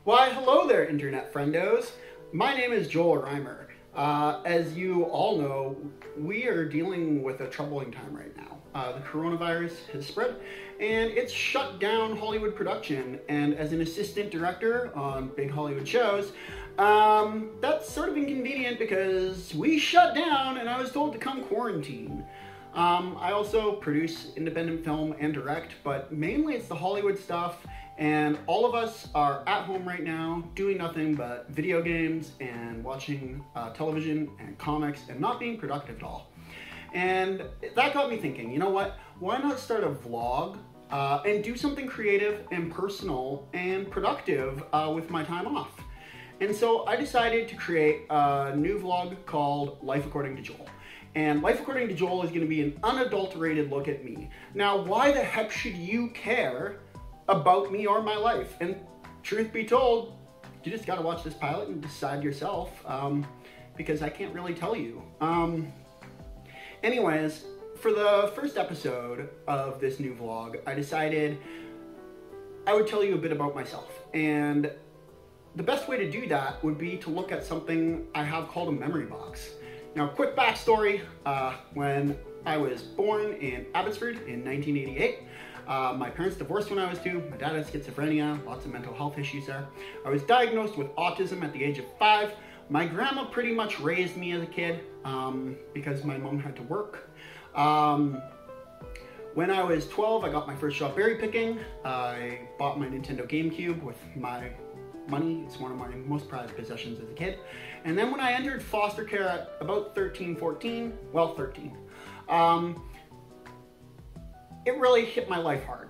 Why, hello there, internet friendos. My name is Joel Reimer. As you all know, we are dealing with a troubling time right now. The coronavirus has spread, and it's shut down Hollywood production. And as an assistant director on big Hollywood shows, that's sort of inconvenient because we shut down and I was told to come quarantine. I also produce independent film and direct, but mainly it's the Hollywood stuff. And all of us are at home right now doing nothing but video games and watching television and comics and not being productive at all. And that got me thinking, you know what? Why not start a vlog and do something creative and personal and productive with my time off? And so I decided to create a new vlog called Life According to Joel. And Life According to Joel is going to be an unadulterated look at me. Now, why the heck should you care about me or my life? And truth be told, you just gotta watch this pilot and decide yourself, because I can't really tell you. Anyways, for the first episode of this new vlog, I decided I would tell you a bit about myself. And the best way to do that would be to look at something I have called a memory box. Now, quick backstory, when I was born in Abbotsford in 1988, my parents divorced when I was 2. My dad had schizophrenia, lots of mental health issues there. I was diagnosed with autism at the age of 5. My grandma pretty much raised me as a kid because my mom had to work. When I was 12, I got my first job berry picking. I bought my Nintendo GameCube with my money. It's one of my most prized possessions as a kid. And then when I entered foster care at about 13, it really hit my life hard.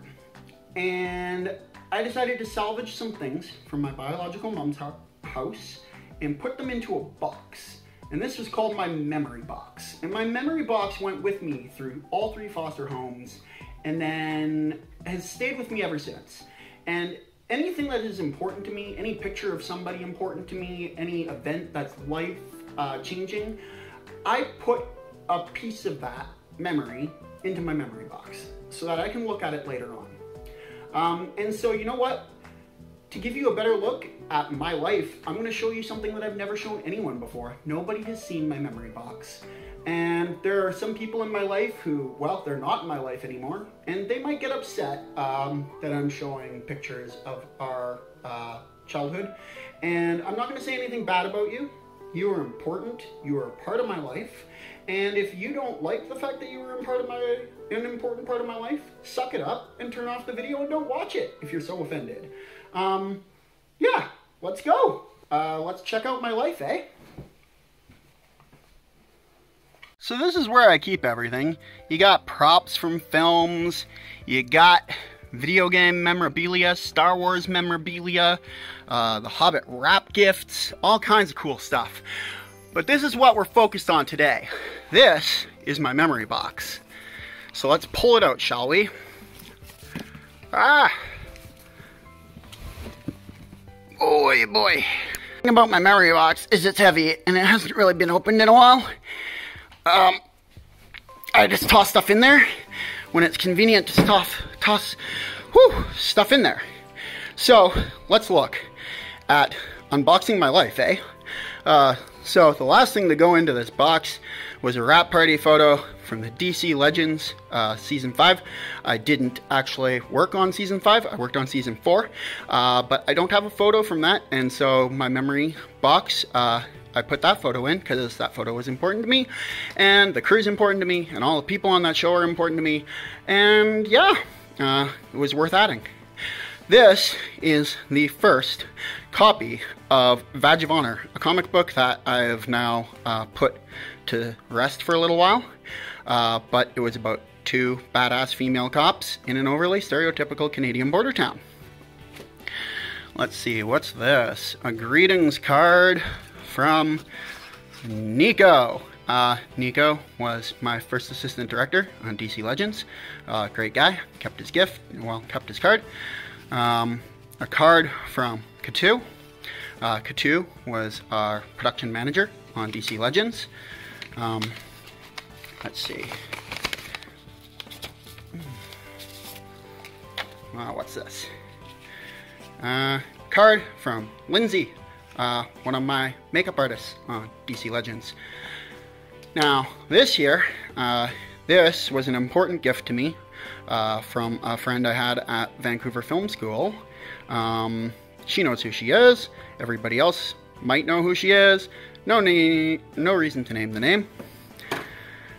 And I decided to salvage some things from my biological mom's house and put them into a box. And this was called my memory box. And my memory box went with me through all 3 foster homes and then has stayed with me ever since. And anything that is important to me, any picture of somebody important to me, any event that's life changing, I put a piece of that memory into my memory box so that I can look at it later on. And so, you know what? To give you a better look at my life, I'm going to show you something that I've never shown anyone before. Nobody has seen my memory box. And there are some people in my life who, well, they're not in my life anymore, and they might get upset that I'm showing pictures of our childhood. And I'm not going to say anything bad about you. You are important. You are a part of my life. And if you don't like the fact that you were an important part of my life, suck it up and turn off the video and don't watch it if you're so offended. Yeah, let's go. Let's check out my life, eh? So this is where I keep everything. You got props from films, you got video game memorabilia, Star Wars memorabilia, the Hobbit wrap gifts, all kinds of cool stuff. But this is what we're focused on today. This is my memory box. So let's pull it out, shall we? Ah! Oh boy. The thing about my memory box is it's heavy and it hasn't really been opened in a while. I just toss stuff in there when it's convenient to toss stuff in there. So let's look at unboxing my life, eh? So the last thing to go into this box was a wrap party photo from the DC Legends Season 5. I didn't actually work on Season 5, I worked on Season 4, but I don't have a photo from that, and so my memory box, I put that photo in because that photo was important to me, and the crew's important to me, and all the people on that show are important to me, and yeah, it was worth adding. This is the first copy of Badge of Honor, a comic book that I have now put to rest for a little while, but it was about 2 badass female cops in an overly stereotypical Canadian border town. Let's see, what's this? A greetings card from Nico. Nico was my first assistant director on DC Legends. Great guy, kept his gift, well, kept his card. A card from Katu. Katu was our production manager on DC Legends. Let's see. What's this? card from Lindsay, one of my makeup artists on DC Legends. Now, this year, this was an important gift to me from a friend I had at Vancouver Film School. She knows who she is. Everybody else might know who she is. No reason to name the name. And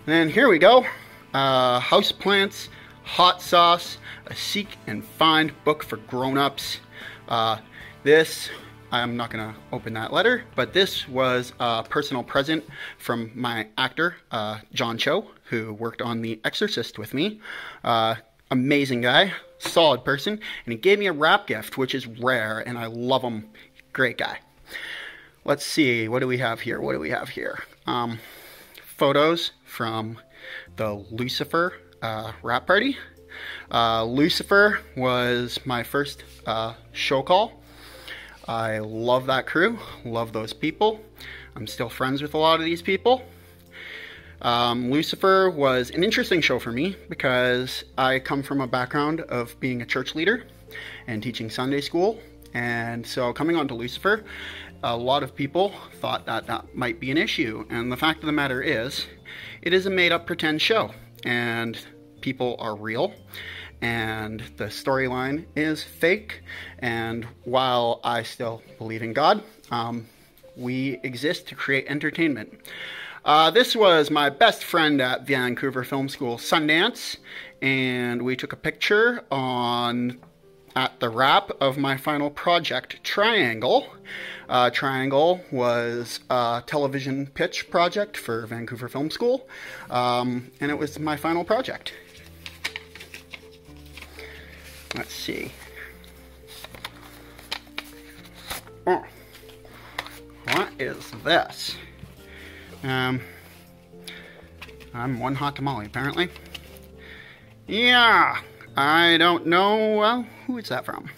then here we go. Houseplants, Hot Sauce, a seek and find book for grown-ups. This, I'm not going to open that letter, but this was a personal present from my actor, John Cho, who worked on The Exorcist with me. Amazing guy, solid person, and he gave me a wrap gift, which is rare, and I love him. Great guy. Let's see, what do we have here? Photos from the Lucifer rap party. Lucifer was my first show call. I love that crew, love those people. I'm still friends with a lot of these people. Lucifer was an interesting show for me because I come from a background of being a church leader and teaching Sunday school. And so coming on to Lucifer, a lot of people thought that that might be an issue. And the fact of the matter is, it is a made-up pretend show. And people are real. And the storyline is fake. And while I still believe in God, we exist to create entertainment. This was my best friend at Vancouver Film School Sundance, and we took a picture at the wrap of my final project, Triangle. Triangle was a television pitch project for Vancouver Film School, and it was my final project. Let's see. Oh, what is this? I'm one hot tamale, apparently. Yeah, I don't know. Well, who is that from?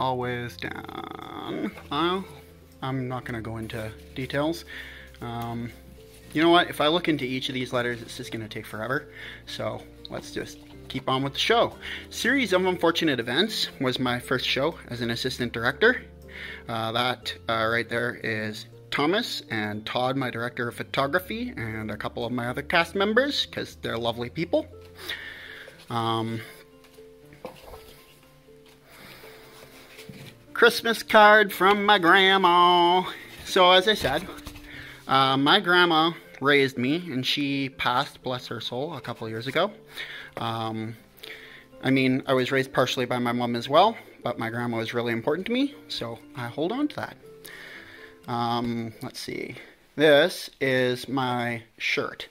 Always down. Well, I'm not going to go into details. You know what? If I look into each of these letters, it's just going to take forever. So let's just keep on with the show. Series of Unfortunate Events was my first show as an assistant director. That right there is Thomas and Todd, my director of photography, and a couple of my other cast members, because they're lovely people. Christmas card from my grandma. So as I said, my grandma raised me, and she passed, bless her soul, a couple years ago. I mean, I was raised partially by my mom as well, but my grandma was really important to me, so I hold on to that. Let's see. This is my shirt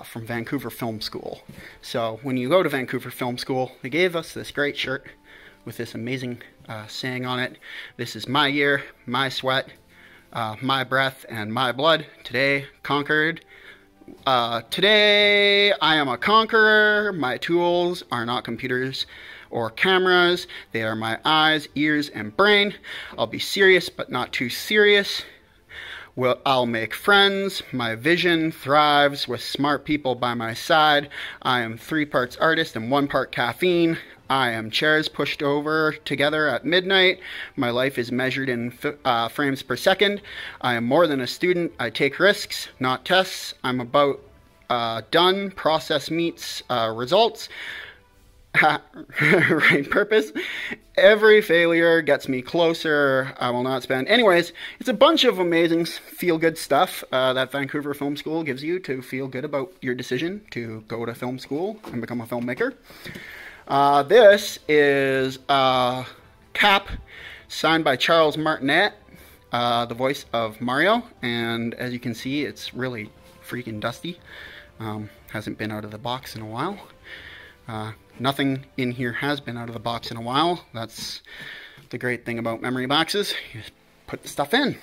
from Vancouver Film School. So when you go to Vancouver Film School, they gave us this great shirt with this amazing saying on it. This is my year, my sweat, my breath, and my blood. Today conquered. Today I am a conqueror. My tools are not computers or cameras. They are my eyes, ears, and brain. I'll be serious, but not too serious. I'll make friends. My vision thrives with smart people by my side. I am 3 parts artist and 1 part caffeine. I am chairs pushed over together at midnight. My life is measured in frames per second. I am more than a student. I take risks, not tests. I'm about done. Process meets results. Right purpose. Every failure gets me closer. I will not spend. Anyways, it's a bunch of amazing feel-good stuff that Vancouver Film School gives you to feel good about your decision to go to film school and become a filmmaker. This is a cap signed by Charles Martinet, the voice of Mario, and as you can see, it's really freaking dusty. Hasn't been out of the box in a while. Nothing in here has been out of the box in a while. That's the great thing about memory boxes. You just put the stuff in.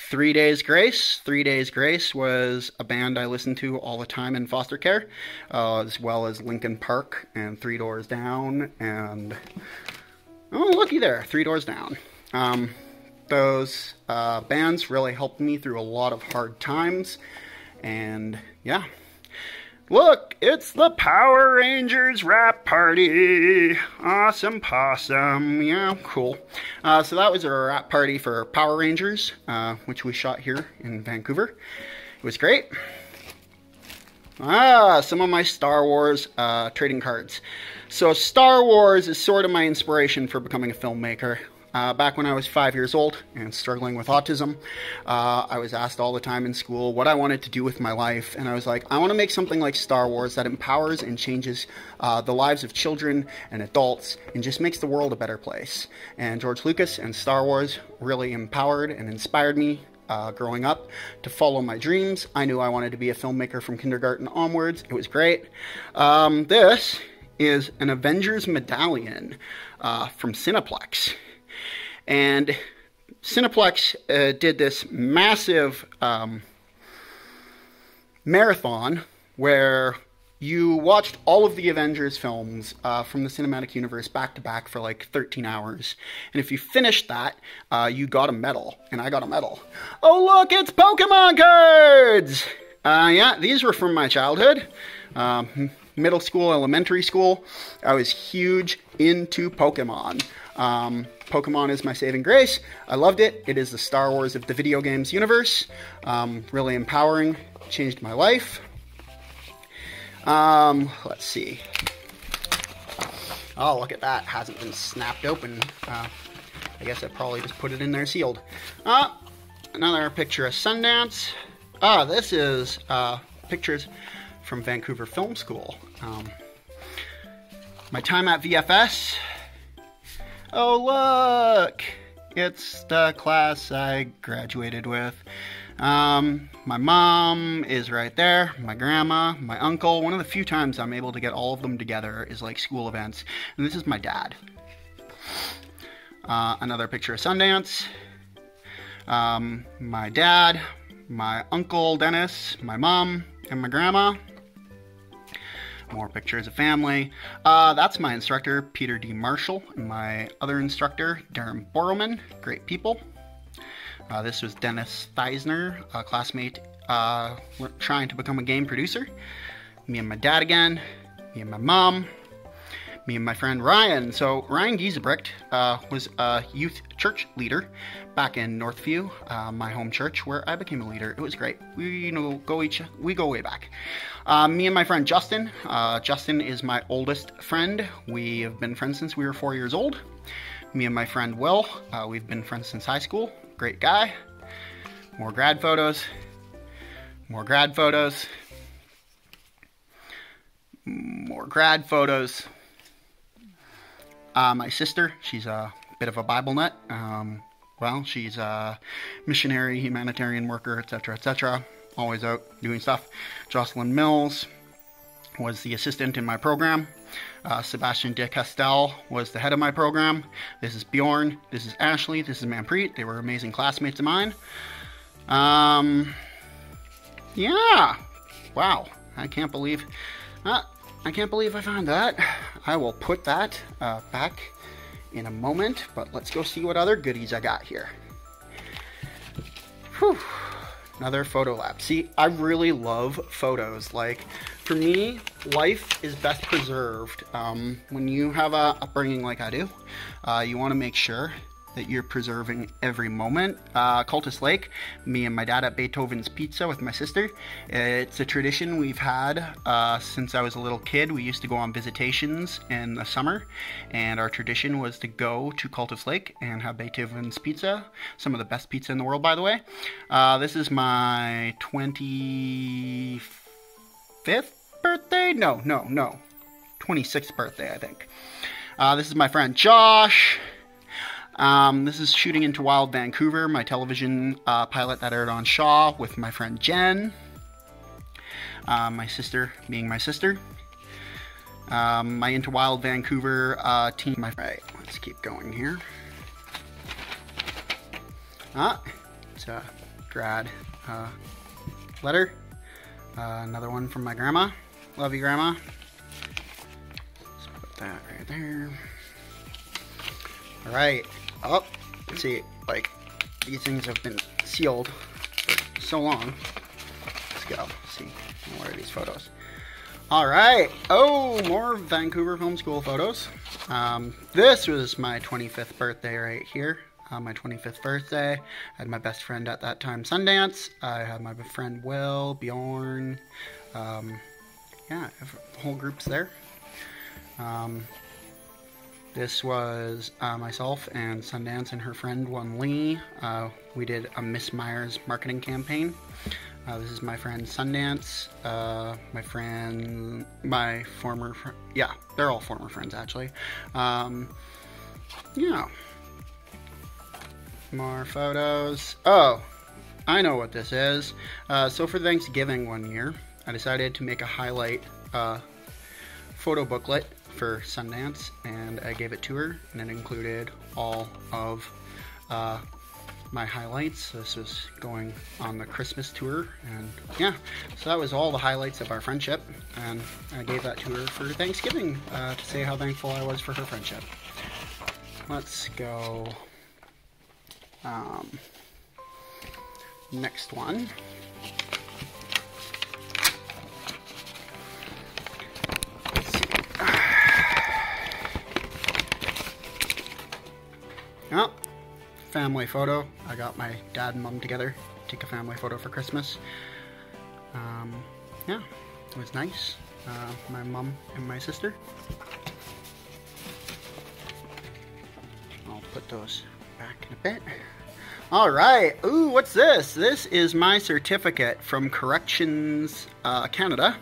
3 Days Grace. 3 Days Grace was a band I listened to all the time in foster care, as well as Linkin Park and 3 Doors Down, and oh, looky there, 3 Doors Down. Those bands really helped me through a lot of hard times, and yeah. Look, it's the Power Rangers rap party. Awesome possum. Yeah, cool. So that was a rap party for Power Rangers, which we shot here in Vancouver. It was great. Some of my Star Wars trading cards. So Star Wars is sort of my inspiration for becoming a filmmaker. Back when I was 5 years old and struggling with autism, I was asked all the time in school what I wanted to do with my life, and I was like, I want to make something like Star Wars that empowers and changes the lives of children and adults and just makes the world a better place. And George Lucas and Star Wars really empowered and inspired me growing up to follow my dreams. I knew I wanted to be a filmmaker from kindergarten onwards. It was great. This is an Avengers medallion from Cineplex. And Cineplex did this massive marathon where you watched all of the Avengers films from the cinematic universe back to back for like 13 hours. And if you finished that, you got a medal. And I got a medal. Oh, look, it's Pokemon cards! Yeah, these were from my childhood. Middle school, elementary school. I was huge into Pokemon. Pokemon is my saving grace. I loved it. It is the Star Wars of the video games universe. Really empowering. Changed my life. Let's see. Oh, look at that. Hasn't been snapped open. I guess I probably just put it in there sealed. Another picture of Sundance. This is pictures from Vancouver Film School. My time at VFS. Oh, look! It's the class I graduated with. My mom is right there, my grandma, my uncle. One of the few times I'm able to get all of them together is like school events. And this is my dad. Another picture of Sundance. My dad, my uncle Dennis, my mom, and my grandma. More pictures of family. That's my instructor, Peter D. Marshall, and my other instructor, Darren Borrowman. Great people. This was Dennis Theisner, a classmate trying to become a game producer. Me and my dad again. Me and my mom. Me and my friend Ryan. So Ryan Giesebrecht was a youth church leader back in Northview, my home church, where I became a leader. It was great. We go way back. Me and my friend Justin. Justin is my oldest friend. We have been friends since we were 4 years old. Me and my friend Will. We've been friends since high school. Great guy. More grad photos. More grad photos. More grad photos. My sister, she's a bit of a Bible nut. Well, she's a missionary, humanitarian worker, etc., etc. Always out doing stuff. Jocelyn Mills was the assistant in my program. Sebastian de Castel was the head of my program. This is Bjorn. This is Ashley. This is Manpreet. They were amazing classmates of mine. Yeah. Wow. I can't believe I found that. I will put that back in a moment, but let's go see what other goodies I got here. Whew. Another photo lab. See, I really love photos. Like, for me, life is best preserved. When you have a upbringing like I do, you want to make sure that you're preserving every moment. Cultus Lake, me and my dad at Beethoven's Pizza with my sister. It's a tradition we've had since I was a little kid. We used to go on visitations in the summer, and our tradition was to go to Cultus Lake and have Beethoven's Pizza. Some of the best pizza in the world, by the way. This is my 25th birthday? No. 26th birthday, I think. This is my friend Josh. This is Shooting into Wild Vancouver, my television pilot that aired on Shaw with my friend Jen. My sister being my sister. My Into Wild Vancouver team. Right, let's keep going here. It's a grad letter. Another one from my grandma. Love you, Grandma. Let's put that right there. Alright. Oh, let's see, like, these things have been sealed for so long. Let's go, see, where are these photos? All right. Oh, more Vancouver Film School photos. This was my 25th birthday right here. My 25th birthday. I had my best friend at that time, Sundance. I had my friend Will, Bjorn. Yeah, the whole group's there. This was myself and Sundance and her friend, one Lee. We did a Miss Myers marketing campaign. This is my friend Sundance, my former friend, yeah, they're all former friends actually. Yeah. More photos. Oh, I know what this is. So for Thanksgiving one year, I decided to make a highlight photo booklet for Sundance, and I gave it to her, and it included all of my highlights. This was going on the Christmas tour, and yeah, so that was all the highlights of our friendship, and I gave that to her for Thanksgiving to say how thankful I was for her friendship. Let's go next one. Let's see. Oh, family photo. I got my dad and mom together to take a family photo for Christmas. Yeah, it was nice. My mom and my sister. I'll put those back in a bit. All right. Ooh, what's this? This is my certificate from Corrections Canada.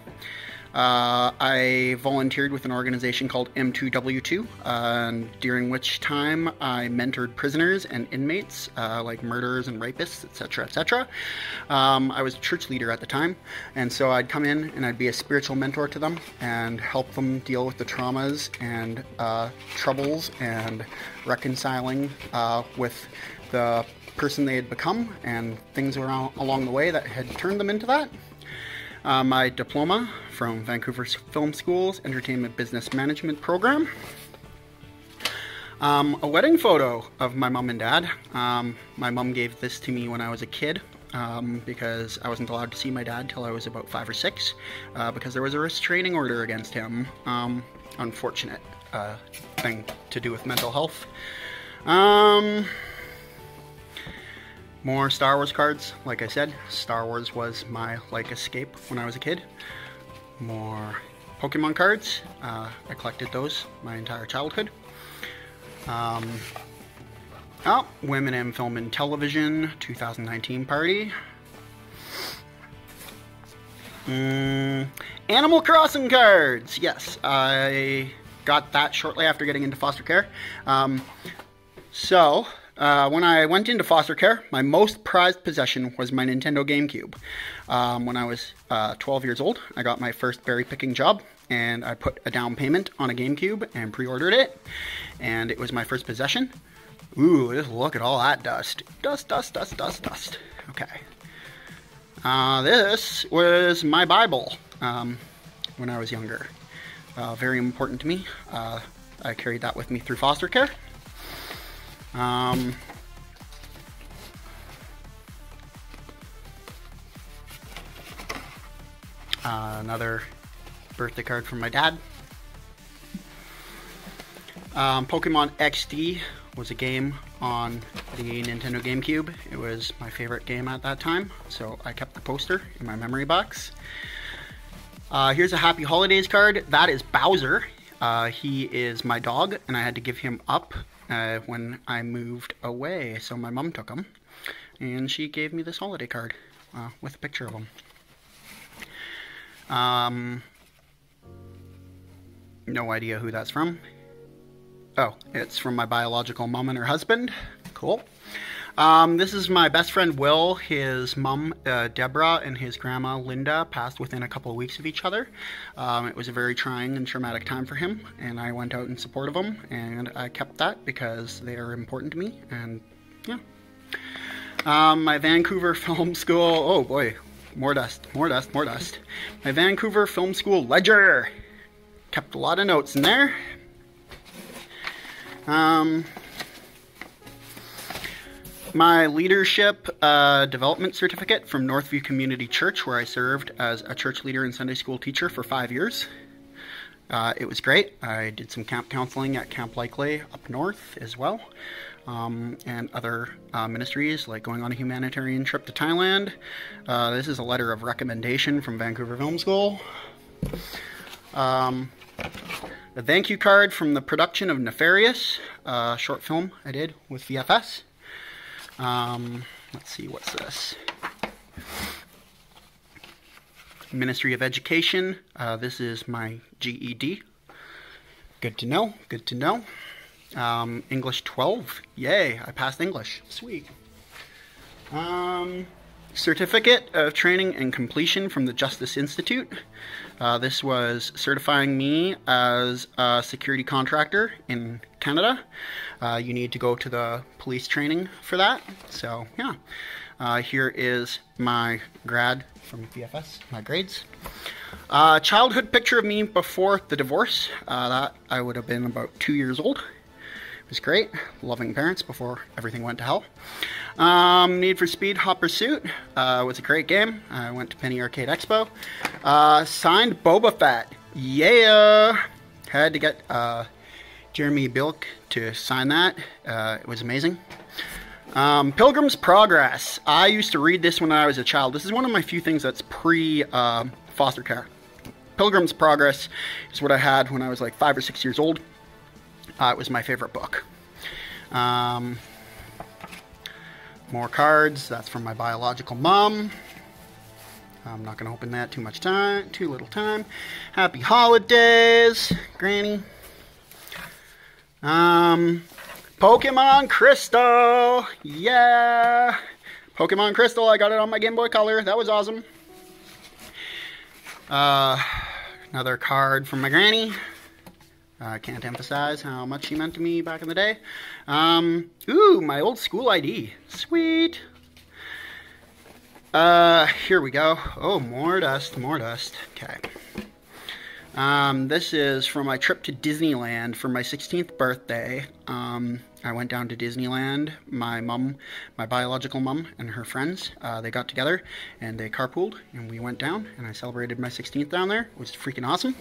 I volunteered with an organization called M2W2, during which time I mentored prisoners and inmates, like murderers and rapists, etc., etc. I was a church leader at the time, and so I'd come in and I'd be a spiritual mentor to them and help them deal with the traumas and troubles and reconciling with the person they had become and things along the way that had turned them into that. My diploma from Vancouver Film School's Entertainment Business Management program. A wedding photo of my mom and dad. My mom gave this to me when I was a kid because I wasn't allowed to see my dad till I was about 5 or 6 because there was a restraining order against him. Unfortunate thing to do with mental health. More Star Wars cards. Like I said, Star Wars was my escape when I was a kid. More Pokemon cards. I collected those my entire childhood. Oh, Women in Film and Television 2019 party. Animal Crossing cards. Yes, I got that shortly after getting into foster care. When I went into foster care, my most prized possession was my Nintendo GameCube. When I was 12 years old, I got my first berry picking job, and I put a down payment on a GameCube and pre-ordered it, and it was my first possession. Ooh, just look at all that dust. Dust, dust, dust, dust, dust. Okay. This was my Bible when I was younger. Very important to me. I carried that with me through foster care. Another birthday card from my dad. Pokemon XD was a game on the Nintendo GameCube. It was my favorite game at that time, so I kept the poster in my memory box. Here's a Happy Holidays card. That is Bowser. He is my dog, and I had to give him up when I moved away, so my mom took him, and she gave me this holiday card with a picture of him. No idea who that's from. Oh, it's from my biological mom and her husband. Cool. This is my best friend Will. His mom, Deborah, and his grandma, Linda, passed within a couple of weeks of each other. It was a very trying and traumatic time for him, and I went out in support of him, and I kept that because they are important to me, and yeah. My Vancouver Film School, oh boy, more dust, more dust, more dust. My Vancouver Film School ledger. Kept a lot of notes in there. My leadership development certificate from Northview Community Church, where I served as a church leader and Sunday school teacher for 5 years. It was great. I did some camp counseling at Camp Likely up north as well, and other ministries, like going on a humanitarian trip to Thailand. This is a letter of recommendation from Vancouver Film School. A thank you card from the production of Nefarious, a short film I did with VFS. Let's see, what's this? Ministry of Education. This is my GED. Good to know, good to know. English 12. Yay, I passed English. Sweet. Certificate of Training and Completion from the Justice Institute. This was certifying me as a security contractor in Canada. You need to go to the police training for that. So, yeah. Here is my grad from VFS, my grades. Childhood picture of me before the divorce. That I would have been about 2 years old. It was great. Loving parents before everything went to hell. Need for Speed Hot Pursuit was a great game. I went to Penny Arcade Expo. Signed Boba Fett. Yeah! Had to get Jeremy Bilk to sign that. It was amazing. Pilgrim's Progress. I used to read this when I was a child. This is one of my few things that's pre-foster care. Pilgrim's Progress is what I had when I was like 5 or 6 years old. It was my favorite book. More cards. That's from my biological mom. I'm not going to open that too little time. Happy holidays, Granny. Pokemon Crystal. Yeah. Pokemon Crystal. I got it on my Game Boy Color. That was awesome. Another card from my granny. I can't emphasize how much she meant to me back in the day. Ooh, my old school ID. Sweet. Here we go. Oh, more dust, more dust. Okay. This is from my trip to Disneyland for my 16th birthday. I went down to Disneyland. My mom, my biological mom, and her friends, they got together and they carpooled and we went down and I celebrated my 16th down there. It was freaking awesome.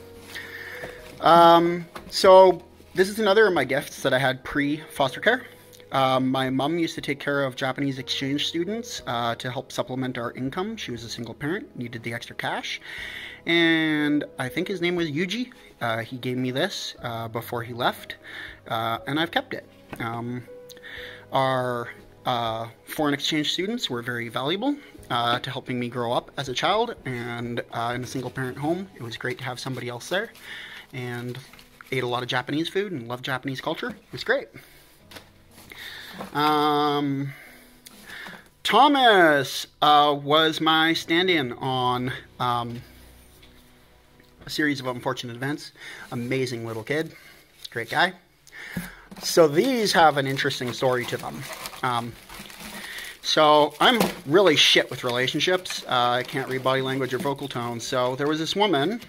So this is another of my gifts that I had pre-foster care. My mom used to take care of Japanese exchange students to help supplement our income. She was a single parent, needed the extra cash. And I think his name was Yuji. He gave me this before he left, and I've kept it. Our foreign exchange students were very valuable to helping me grow up as a child, and in a single parent home, it was great to have somebody else there. And ate a lot of Japanese food and loved Japanese culture. It was great. Thomas was my stand-in on a series of unfortunate events. Amazing little kid. Great guy. So these have an interesting story to them. So I'm really shit with relationships. I can't read body language or vocal tone. So there was this woman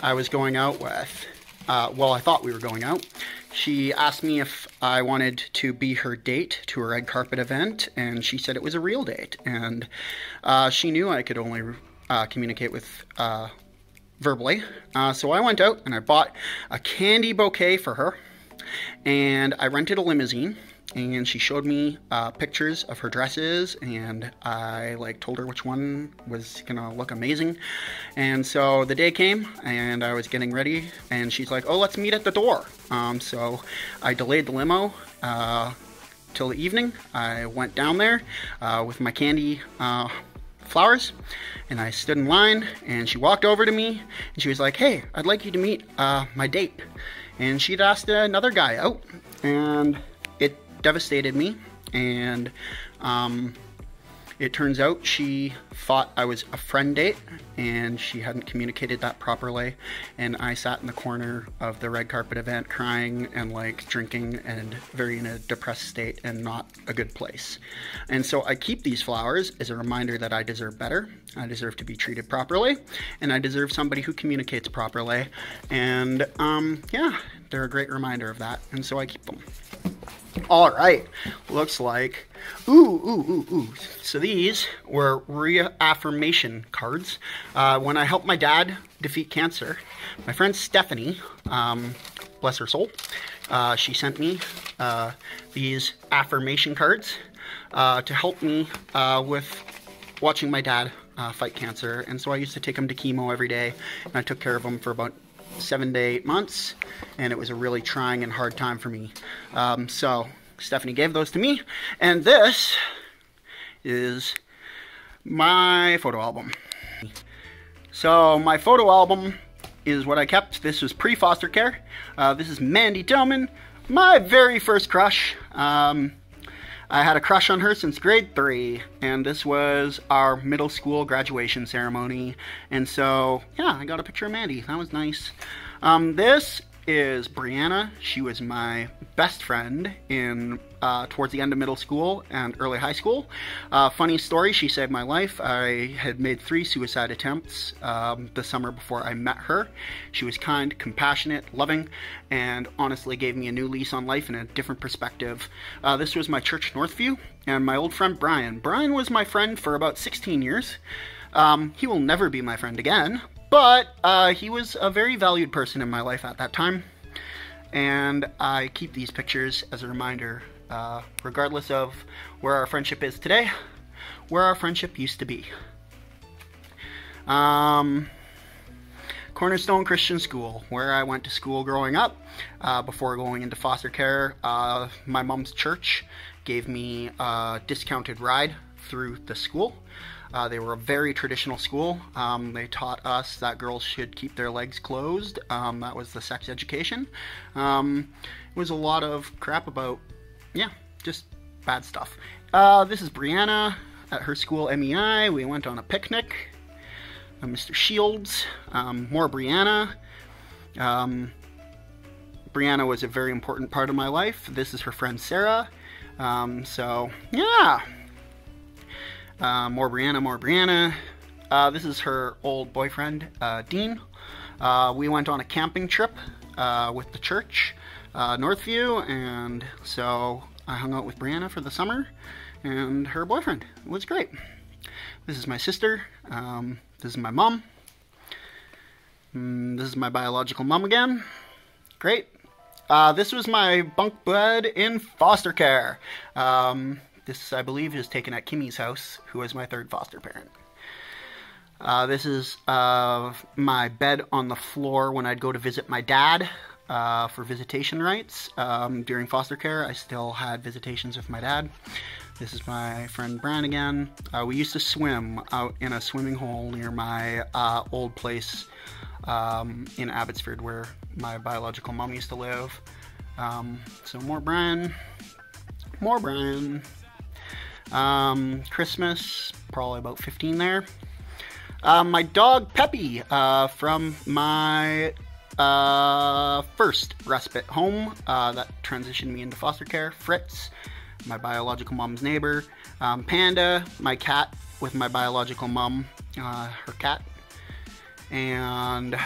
I was going out with. Well, I thought we were going out. She asked me if I wanted to be her date to a red carpet event, and she said it was a real date. And she knew I could only communicate with verbally. So I went out and I bought a candy bouquet for her, and I rented a limousine. And she showed me pictures of her dresses, and I told her which one was gonna look amazing. And so the day came, and I was getting ready, and she's like, "Oh, let's meet at the door." So I delayed the limo till the evening. I went down there with my candy flowers, and I stood in line, and she walked over to me, and she was like, "Hey, I'd like you to meet my date." And she'd asked another guy out, and it devastated me. And it turns out she thought I was a friend date, and she hadn't communicated that properly. And I sat in the corner of the red carpet event crying and drinking and very in a depressed state and not a good place. And so I keep these flowers as a reminder that I deserve better. I deserve to be treated properly, and I deserve somebody who communicates properly. And yeah, they're a great reminder of that, and so I keep them. All right, looks like, ooh. So these were reaffirmation cards. When I helped my dad defeat cancer, my friend Stephanie, bless her soul, she sent me these affirmation cards to help me with watching my dad fight cancer. And so I used to take him to chemo every day, and I took care of him for about 7 to 8 months, and it was a really trying and hard time for me. So Stephanie gave those to me, and this is my photo album. So my photo album is what I kept. This was pre-foster care. This is Mandy Tillman, my very first crush. I had a crush on her since grade 3, and this was our middle school graduation ceremony. And so, yeah, I got a picture of Mandy. That was nice. This is Brianna. She was my best friend in towards the end of middle school and early high school. Funny story, she saved my life. I had made 3 suicide attempts the summer before I met her. She was kind, compassionate, loving, and honestly gave me a new lease on life and a different perspective. This was my church Northview, and my old friend Brian. Brian was my friend for about 16 years. He will never be my friend again, but he was a very valued person in my life at that time. And I keep these pictures as a reminder, regardless of where our friendship is today, where our friendship used to be. Cornerstone Christian School, where I went to school growing up, before going into foster care. My mom's church gave me a discounted ride through the school. They were a very traditional school. They taught us that girls should keep their legs closed. That was the sex education. It was a lot of crap about, yeah, just bad stuff. This is Brianna at her school, MEI. We went on a picnic. Mr. Shields, more Brianna. Brianna was a very important part of my life. This is her friend Sarah. So, yeah. More Brianna. This is her old boyfriend, Dean. We went on a camping trip with the church, Northview, and so I hung out with Brianna for the summer and her boyfriend. It was great. This is my sister. This is my mom. This is my biological mom again. Great. This was my bunk bed in foster care. This, I believe, is taken at Kimmy's house, who was my 3rd foster parent. This is my bed on the floor when I'd go to visit my dad for visitation rights. During foster care, I still had visitations with my dad. This is my friend Brian again. We used to swim out in a swimming hole near my old place in Abbotsford, where my biological mom used to live. So more Brian. Christmas, probably about 15 there. My dog Peppy from my first respite home that transitioned me into foster care. Fritz, my biological mom's neighbor. Panda, my cat with my biological mom, her cat. And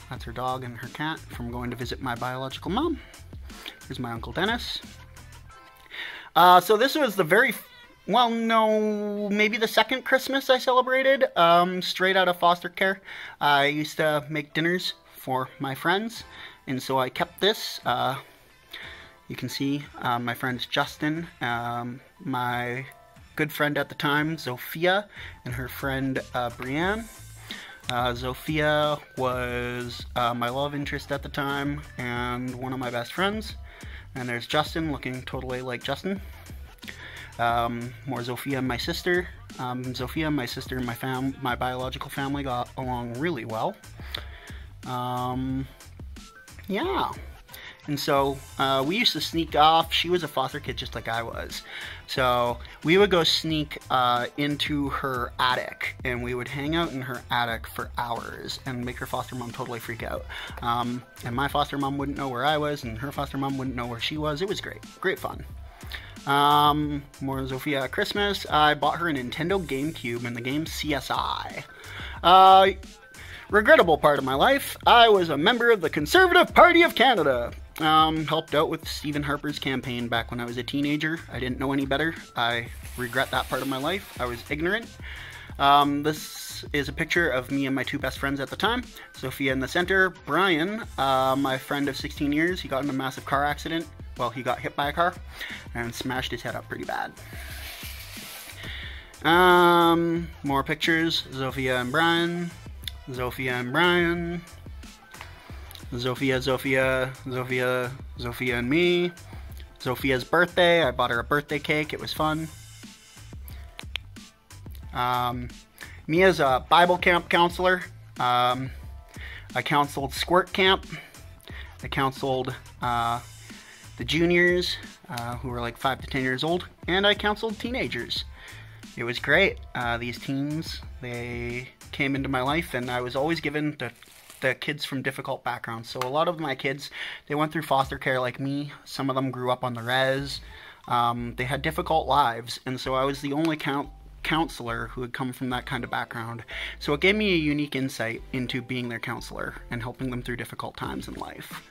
that's her dog and her cat from going to visit my biological mom. Here's my Uncle Dennis. So this was the very, well, no, maybe the second Christmas I celebrated, straight out of foster care. I used to make dinners for my friends, and so I kept this. You can see my friend Justin, my good friend at the time, Zofia, and her friend Brianne. Zofia was my love interest at the time, and one of my best friends. And there's Justin, looking totally like Justin. More Zofia and my sister. Zofia, my sister, and my biological family got along really well. Yeah. And so we used to sneak off. She was a foster kid just like I was. So we would go sneak into her attic, and we would hang out in her attic for hours and make her foster mom totally freak out. And my foster mom wouldn't know where I was, and her foster mom wouldn't know where she was. It was great. Great fun. More Zofia at Christmas. I bought her a Nintendo GameCube and the game CSI. Regrettable part of my life, I was a member of the Conservative Party of Canada. Helped out with Stephen Harper's campaign back when I was a teenager. I didn't know any better. I regret that part of my life. I was ignorant. This is a picture of me and my two best friends at the time. Sophia in the center. Brian, my friend of 16 years, he got in a massive car accident. Well, he got hit by a car and smashed his head up pretty bad. More pictures. Sophia and Brian. Sophia and Brian. Sophia and me. Sophia's birthday. I bought her a birthday cake. It was fun. Mia's a Bible camp counselor. I counseled Squirt Camp. I counseled the juniors who were like 5 to 10 years old. And I counseled teenagers. It was great. These teens, they came into my life, and I was always given the kids from difficult backgrounds. So a lot of my kids, they went through foster care like me. Some of them grew up on the res. They had difficult lives, and so I was the only counselor who had come from that kind of background. So it gave me a unique insight into being their counselor and helping them through difficult times in life.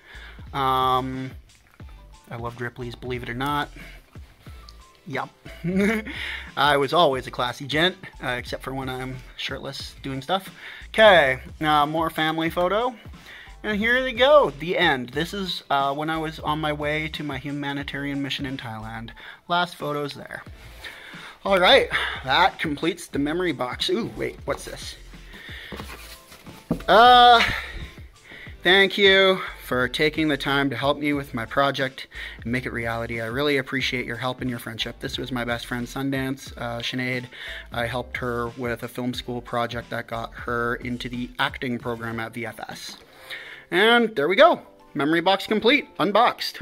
I loved Ripley's Believe It or Not. Yep. I was always a classy gent, except for when I'm shirtless doing stuff. Okay, more family photo. And here they go, the end. This is when I was on my way to my humanitarian mission in Thailand. Last photos there. All right, that completes the memory box. Ooh, wait, what's this? Thank you for taking the time to help me with my project and make it reality. I really appreciate your help and your friendship. This was my best friend Sundance, Sinead. I helped her with a film school project that got her into the acting program at VFS. And there we go. Memory box complete, unboxed.